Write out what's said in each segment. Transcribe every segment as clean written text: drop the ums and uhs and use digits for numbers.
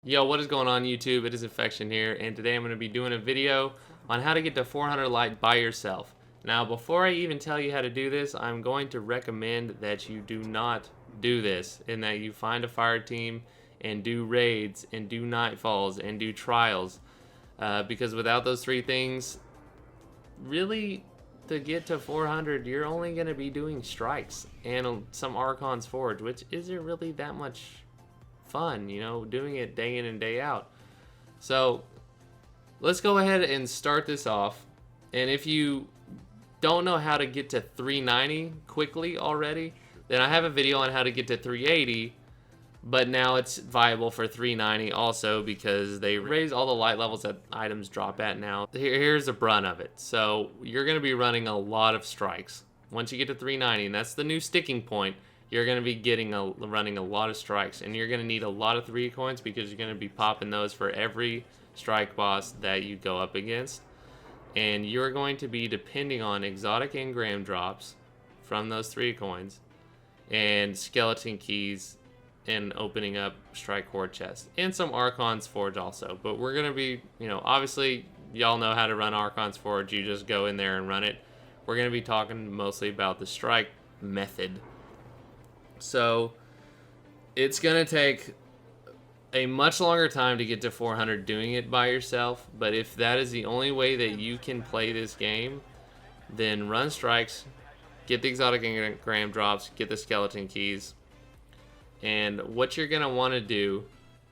Yo, what is going on YouTube? It is Infection here, and today I'm going to be doing a video on how to get to 400 light by yourself. Now, before I even tell you how to do this, I'm going to recommend that you do not do this, and that you find a fire team and do raids and do nightfalls and do trials, because without those three things, really, to get to 400, you're only going to be doing strikes and some Archon's Forge, which isn't really that much fun, you know, doing it day in and day out. So let's go ahead and start this off. And if you don't know how to get to 390 quickly already, then I have a video on how to get to 380, but now it's viable for 390 also because they raise all the light levels that items drop at now. Here's the brunt of it. So you're going to be running a lot of strikes. Once you get to 390, and that's the new sticking point, you're going to be running a lot of strikes, and you're going to need a lot of 3 coins because you're going to be popping those for every strike boss that you go up against. And you're going to be depending on exotic engram drops from those 3 coins and skeleton keys and opening up strike horde chests and some Archon's Forge also. But we're going to be, you know, obviously y'all know how to run Archon's Forge. You just go in there and run it. We're going to be talking mostly about the strike method. So it's going to take a much longer time to get to 400 doing it by yourself, but if that is the only way that you can play this game, then run strikes, get the exotic engram drops, get the skeleton keys. And what you're going to want to do,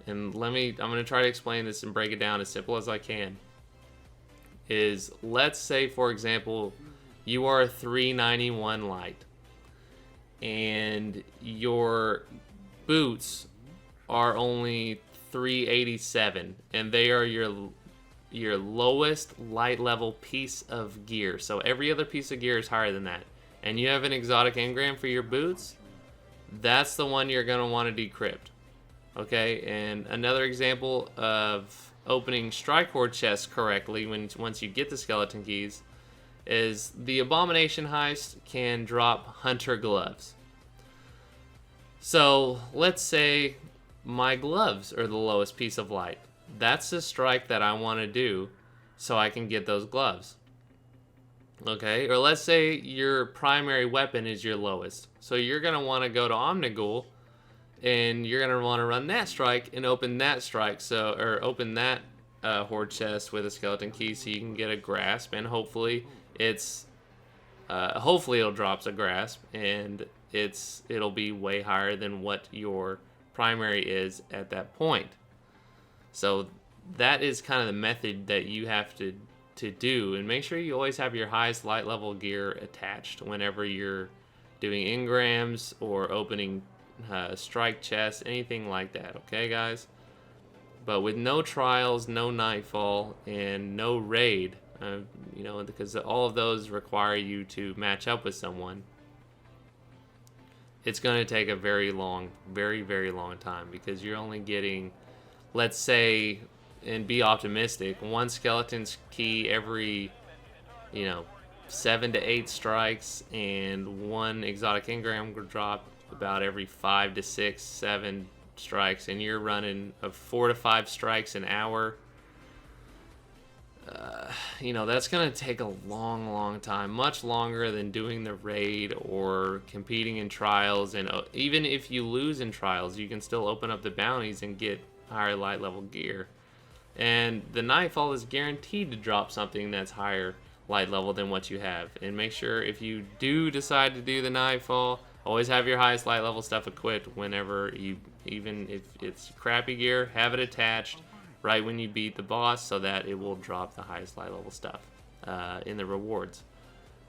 and I'm going to try to explain this and break it down as simple as I can, is let's say, for example, you are a 391 light and your boots are only 387, and they are your lowest light level piece of gear. So every other piece of gear is higher than that. And you have an exotic engram for your boots, that's the one you're going to want to decrypt. Okay, and another example of opening strike horde chests correctly once you get the skeleton keys is the Abomination heist can drop hunter gloves. So let's say my gloves are the lowest piece of light. That's the strike that I want to do so I can get those gloves. Okay, or let's say your primary weapon is your lowest. So you're going to want to go to Omnigul and you're going to want to run that strike and open that strike, or open that horde chest with a skeleton key so you can get a grasp, and hopefully it'll drop a grasp, and it'll be way higher than what your primary is at that point. So that is kind of the method that you have to do, and make sure you always have your highest light level gear attached whenever you're doing engrams or opening strike chests, anything like that. Okay, guys? But with no trials, no nightfall, and no raid, you know, because all of those require you to match up with someone, it's going to take a very long, very, very long time, because you're only getting, let's say, and be optimistic, one skeleton's key every, 7 to 8 strikes, and one exotic engram drop about every 5 to 6, 7 strikes, and you're running 4 to 5 strikes an hour. That's going to take a long, long time, much longer than doing the raid or competing in trials. And even if you lose in trials, you can still open up the bounties and get higher light level gear. And the Nightfall is guaranteed to drop something that's higher light level than what you have. And make sure if you do decide to do the Nightfall, always have your highest light level stuff equipped whenever even if it's crappy gear, have it attached right when you beat the boss so that it will drop the highest light level stuff in the rewards.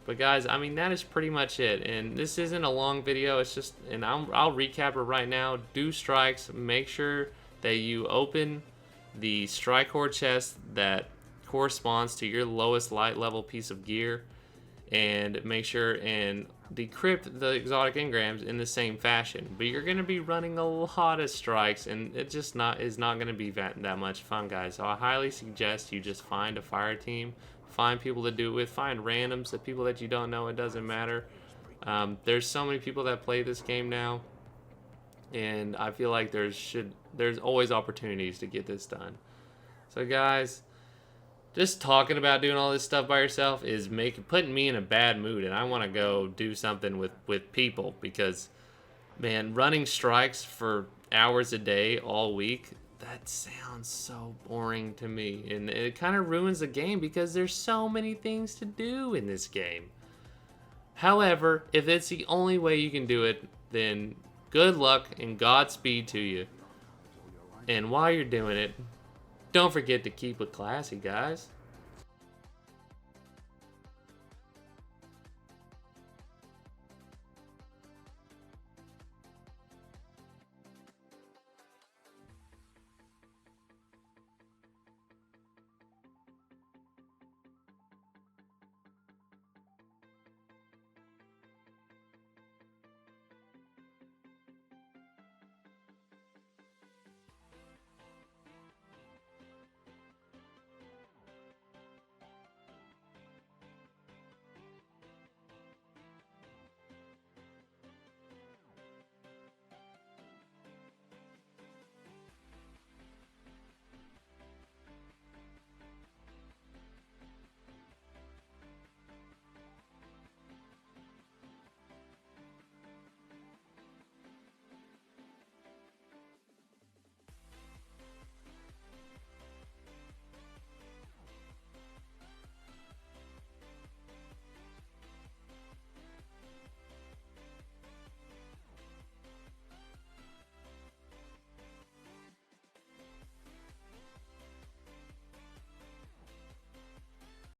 But guys, I mean, that is pretty much it. And this isn't a long video. It's just, and I'll recap it right now. Do strikes. Make sure that you open the strike horde chest that corresponds to your lowest light level piece of gear, and make sure and decrypt the exotic engrams in the same fashion. But you're going to be running a lot of strikes, and it just is not going to be that much fun, guys. So I highly suggest you just find a fire team, find people to do it with, find randoms, the people that you don't know. It doesn't matter. There's so many people that play this game now. and I feel like there's always opportunities to get this done. So guys, just talking about doing all this stuff by yourself is putting me in a bad mood, and I want to go do something with people, because man, running strikes for hours a day all week, that sounds so boring to me, and it kind of ruins the game because there's so many things to do in this game. However, if it's the only way you can do it, then good luck and Godspeed to you. And while you're doing it, don't forget to keep it classy, guys.